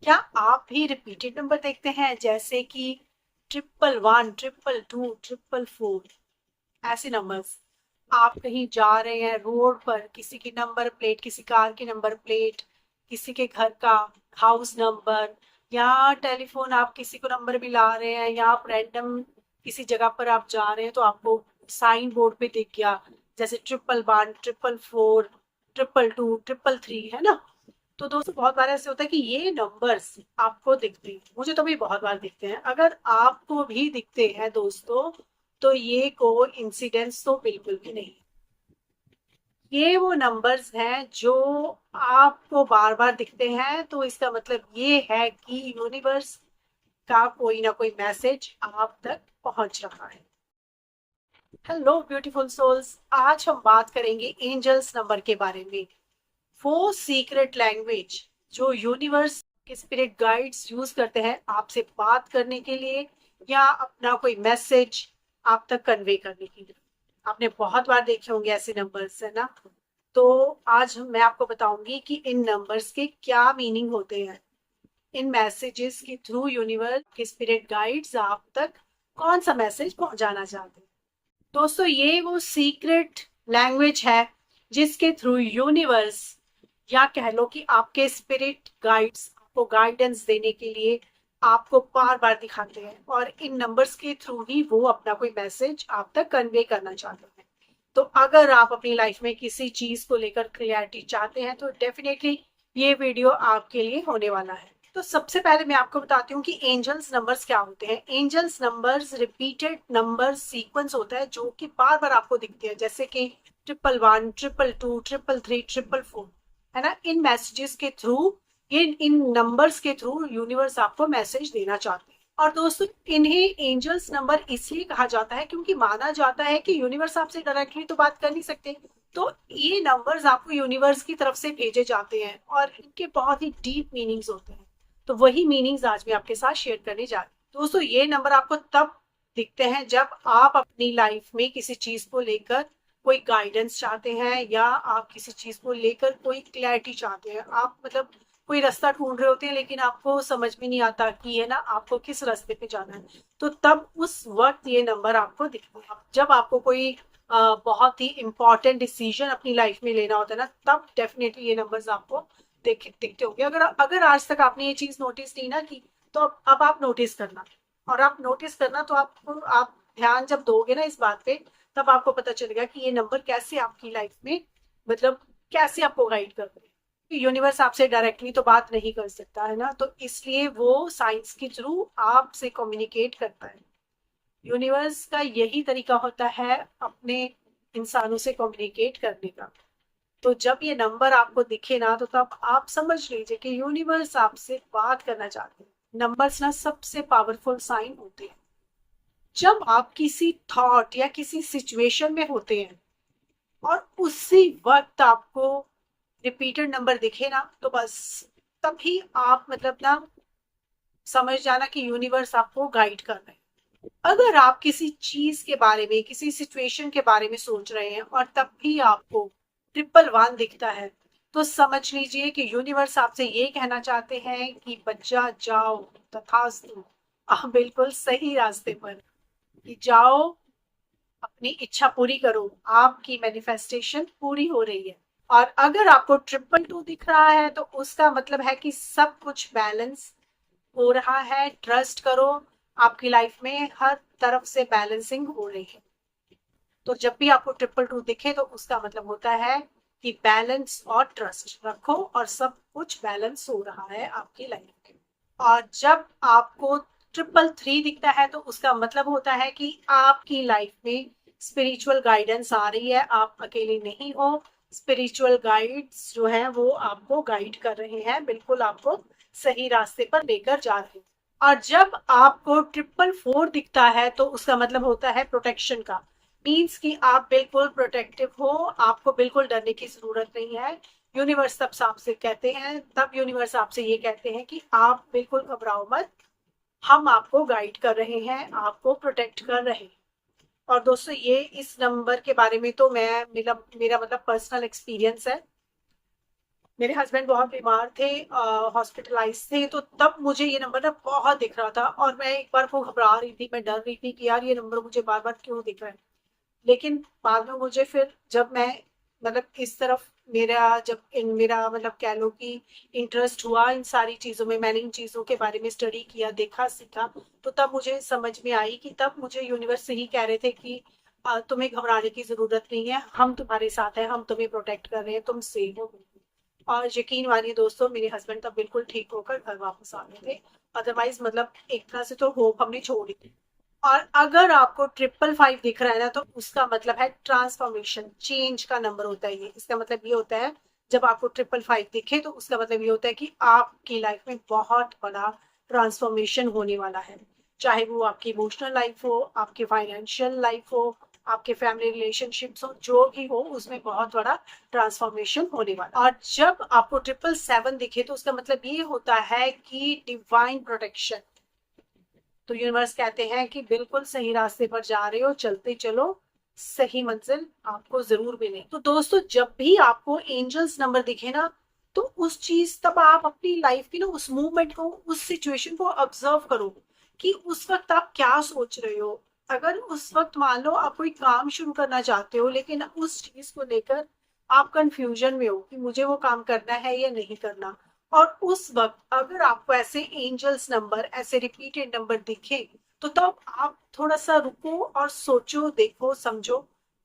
क्या आप भी रिपीटेड नंबर देखते हैं, जैसे कि 111, 222, 444? ऐसे नंबर्स। आप कहीं जा रहे हैं रोड पर, किसी की नंबर प्लेट, किसी कार की नंबर प्लेट, किसी के घर का हाउस नंबर, या टेलीफोन आप किसी को नंबर मिला रहे हैं, या आप रैंडम किसी जगह पर आप जा रहे हैं तो आपको साइन बोर्ड पे दिख गया, जैसे 111, 444, 222, 333, है ना। तो दोस्तों बहुत बार ऐसे होता है कि ये नंबर्स आपको दिखते हैं, मुझे तो भी बहुत बार दिखते हैं। अगर आपको भी दिखते हैं दोस्तों, तो ये को इंसिडेंस तो बिल्कुल भी नहीं। ये वो नंबर्स हैं जो आपको बार बार दिखते हैं, तो इसका मतलब ये है कि यूनिवर्स का कोई ना कोई मैसेज आप तक पहुंच रहा है। हेलो ब्यूटीफुल सोल्स, आज हम बात करेंगे एंजल्स नंबर के बारे में। वो सीक्रेट लैंग्वेज जो यूनिवर्स के स्पिरिट गाइड्स यूज करते हैं आपसे बात करने के लिए, या अपना कोई मैसेज आप तक कन्वे करने के लिए। आपने बहुत बार देखे होंगे ऐसे नंबर्स, है ना। तो आज मैं आपको बताऊंगी कि इन नंबर्स के क्या मीनिंग होते हैं। इन मैसेजेस के थ्रू यूनिवर्स के स्पिरिट गाइड्स आप तक कौन सा मैसेज पहुंचाना चाहते हैं। दोस्तों ये वो सीक्रेट लैंग्वेज है जिसके थ्रू यूनिवर्स, या कह लो कि आपके स्पिरिट गाइड्स आपको गाइडेंस देने के लिए आपको बार बार दिखाते हैं, और इन नंबर्स के थ्रू ही वो अपना कोई मैसेज आप तक कन्वे करना चाहते हैं। तो अगर आप अपनी लाइफ में किसी चीज को लेकर क्लियरिटी चाहते हैं तो डेफिनेटली ये वीडियो आपके लिए होने वाला है। तो सबसे पहले मैं आपको बताती हूँ कि एंजल्स नंबर्स क्या होते हैं। Angels numbers repeated number sequence होता है जो कि बार बार आपको दिखते हैं, जैसे कि 111, 222, 333, 444, है ना। इन मैसेजेस के थ्रू, इन इन नंबर्स के थ्रू यूनिवर्स आपको मैसेज देना चाहते हैं। और दोस्तों इन्हें एंजल्स नंबर इसलिए कहा जाता है क्योंकि माना जाता है कि यूनिवर्स आपसे डायरेक्टली तो बात कर नहीं सकते, तो ये नंबर्स आपको यूनिवर्स की तरफ से भेजे जाते हैं, और इनके बहुत ही डीप मीनिंग्स होते हैं। तो वही मीनिंग्स आज मैं आपके साथ शेयर करने जा रही हूँ। दोस्तों ये नंबर आपको तब दिखते हैं जब आप अपनी लाइफ में किसी चीज को लेकर कोई गाइडेंस चाहते हैं, या आप किसी चीज को लेकर कोई क्लैरिटी चाहते हैं। आप मतलब कोई रास्ता ढूंढ रहे होते हैं लेकिन आपको समझ में नहीं आता कि है ना आपको किस रास्ते पे जाना है, तो तब उस वक्त ये नंबर आपको दिखते हैं। जब आपको कोई बहुत ही इंपॉर्टेंट डिसीजन अपनी लाइफ में लेना होता है ना, तब डेफिनेटली ये नंबर्स आपको दिखते होंगे। अगर अगर आज तक आपने ये चीज नोटिस नहीं ना की, तो अब आप नोटिस करना। और आप नोटिस करना तो आपको, आप ध्यान जब दोगे ना इस बात पे, तब आपको पता चलेगा कि ये नंबर कैसे आपकी लाइफ में, मतलब कैसे आपको गाइड करते हैं। यूनिवर्स आपसे डायरेक्टली तो बात नहीं कर सकता, है ना, तो इसलिए वो साइंस के थ्रू आपसे कम्युनिकेट करता है। यूनिवर्स का यही तरीका होता है अपने इंसानों से कम्युनिकेट करने का। तो जब ये नंबर आपको दिखे ना, तो तब आप समझ लीजिए कि यूनिवर्स आपसे बात करना चाहते हैं। नंबर्स ना सबसे पावरफुल साइन होते हैं। जब आप किसी थॉट या किसी सिचुएशन में होते हैं और उसी वक्त आपको रिपीटेड नंबर दिखे ना, तो बस तभी आप मतलब ना समझ जाना कि यूनिवर्स आपको गाइड कर रहे हैं। अगर आप किसी चीज के बारे में, किसी सिचुएशन के बारे में सोच रहे हैं और तब भी आपको 111 दिखता है, तो समझ लीजिए कि यूनिवर्स आपसे ये कहना चाहते हैं कि बच्चा जाओ, तथास्तु, आप बिल्कुल सही रास्ते पर कि जाओ, अपनी इच्छा पूरी करो, आपकी मैनिफेस्टेशन पूरी हो रही है। और अगर आपको 222 दिख रहा है, तो उसका मतलब है कि सब कुछ बैलेंस हो रहा है। ट्रस्ट करो, आपकी लाइफ में हर तरफ से बैलेंसिंग हो रही है। तो जब भी आपको 222 दिखे, तो उसका मतलब होता है कि बैलेंस और ट्रस्ट रखो, और सब कुछ बैलेंस हो रहा है आपकी लाइफ में। और जब आपको 333 दिखता है, तो उसका मतलब होता है कि आपकी लाइफ में स्पिरिचुअल गाइडेंस आ रही है, आप अकेले नहीं हो। स्पिरिचुअल गाइड्स जो है वो आपको गाइड कर रहे हैं, बिल्कुल आपको सही रास्ते पर लेकर जा रहे हैं। और जब आपको 444 दिखता है, तो उसका मतलब होता है प्रोटेक्शन का। मीन्स कि आप बिल्कुल प्रोटेक्टिव हो, आपको बिल्कुल डरने की जरूरत नहीं है। यूनिवर्स तब आपसे कहते हैं, तब यूनिवर्स आपसे ये कहते हैं कि आप बिल्कुल घबराओ मत, हम आपको गाइड कर रहे हैं, आपको प्रोटेक्ट कर रहे हैं। और दोस्तों ये इस नंबर के बारे में तो मैं मेरा मेरा मतलब पर्सनल एक्सपीरियंस है। मेरे हस्बैंड बहुत बीमार थे, हॉस्पिटलाइज थे, तो तब मुझे ये नंबर ना बहुत दिख रहा था और मैं एक बार को घबरा रही थी, मैं डर रही थी कि यार ये नंबर मुझे बार बार क्यों दिख रहा है। लेकिन बाद में मुझे फिर जब मैं मतलब इस तरफ मेरा मतलब कह लो कि इंटरेस्ट हुआ इन सारी चीजों में, मैंने इन चीजों के बारे में स्टडी किया, देखा, सीखा, तो तब मुझे समझ में आई कि तब मुझे यूनिवर्स से ही कह रहे थे कि तुम्हें घबराने की जरूरत नहीं है, हम तुम्हारे साथ हैं, हम तुम्हें प्रोटेक्ट कर रहे हैं, तुम सेफ हो। और यकीन मानिए दोस्तों, मेरे हस्बैंड तब बिल्कुल ठीक होकर घर वापस आ गए थे। अदरवाइज मतलब एक तरह से तो होप हमने छोड़ दी थी। और अगर आपको 555 दिख रहा है ना, तो उसका मतलब है ट्रांसफॉर्मेशन, चेंज का नंबर होता है ये। इसका मतलब ये होता है, जब आपको 555 दिखे तो उसका मतलब ये होता है कि आपकी लाइफ में बहुत बड़ा ट्रांसफॉर्मेशन होने वाला है। चाहे वो आपकी इमोशनल लाइफ हो, आपकी फाइनेंशियल लाइफ हो, आपके फैमिली रिलेशनशिप्स हो, जो भी हो, उसमें बहुत बड़ा ट्रांसफॉर्मेशन होने वाला। और जब आपको 777 दिखे तो उसका मतलब ये होता है कि डिवाइन प्रोटेक्शन। तो यूनिवर्स कहते हैं कि बिल्कुल सही रास्ते पर जा रहे हो, चलते चलो, सही मंजिल आपको जरूर मिले। तो दोस्तों, जब भी आपको एंजल्स नंबर दिखे ना, तो उस चीज तब आप अपनी लाइफ की ना उस मूवमेंट को, उस सिचुएशन को ऑब्जर्व करो कि उस वक्त आप क्या सोच रहे हो। अगर उस वक्त मान लो आप कोई काम शुरू करना चाहते हो, लेकिन उस चीज को लेकर आप कंफ्यूजन में हो कि मुझे वो काम करना है या नहीं करना, और उस वक्त अगर आपको ऐसे एंजल्स नंबर, ऐसे रिपीटेड नंबर दिखे, तो तब आप थोड़ा सा रुको और सोचो, देखो, समझो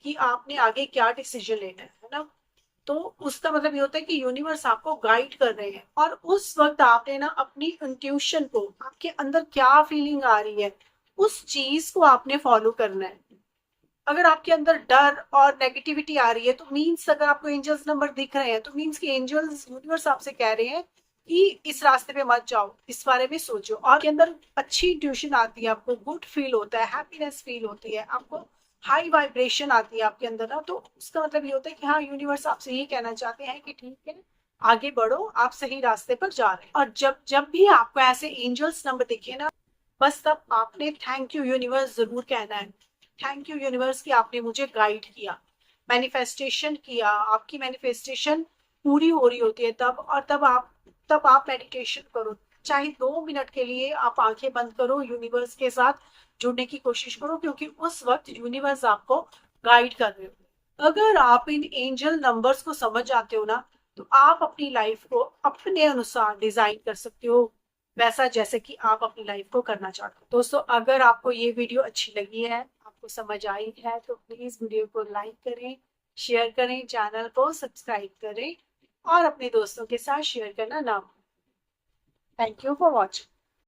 कि आपने आगे क्या डिसीजन लेना है ना। तो उसका मतलब ये होता है कि यूनिवर्स आपको गाइड कर रहे हैं, और उस वक्त आपने ना अपनी इंट्यूशन को, आपके अंदर क्या फीलिंग आ रही है, उस चीज को आपने फॉलो करना है। अगर आपके अंदर डर और नेगेटिविटी आ रही है, तो मीन्स अगर आपको एंजल्स नंबर दिख रहे हैं, तो मीन्स कि एंजल्स, यूनिवर्स आपसे कह रहे हैं कि इस रास्ते पे मत जाओ, इस बारे में सोचो। और के अंदर अच्छी ट्यूशन आती है, आपको गुड फील होता है, हैप्पीनेस फील होती है, आपको हाई वाइब्रेशन आती है आपके अंदर ना, तो उसका मतलब ये होता है कि हाँ, यूनिवर्स आपसे ये कहना चाहते हैं कि ठीक है, आगे बढ़ो, आप सही रास्ते पर जा रहे हैं। और जब जब भी आपको ऐसे एंजल्स नंबर दिखे ना, बस तब आपने थैंक यू यूनिवर्स जरूर कहना है। थैंक यू यूनिवर्स कि आपने मुझे गाइड किया, मैनिफेस्टेशन किया। आपकी मैनिफेस्टेशन पूरी हो रही होती है तब, और तब आप मेडिटेशन करो, चाहे 2 मिनट के लिए आप आंखें बंद करो, यूनिवर्स के साथ जुड़ने की कोशिश करो, क्योंकि उस वक्त यूनिवर्स आपको गाइड कर रहे हो। अगर आप इन एंजल नंबर्स को समझ जाते हो ना, तो आप अपनी लाइफ को अपने अनुसार डिजाइन कर सकते हो, वैसा जैसे कि आप अपनी लाइफ को करना चाहते हो। दोस्तों, अगर आपको ये वीडियो अच्छी लगी है, आपको समझ आई है, तो प्लीज वीडियो को लाइक करें, शेयर करें, चैनल को सब्सक्राइब करें, और अपने दोस्तों के साथ शेयर करना ना भूलें। Thank you for watching.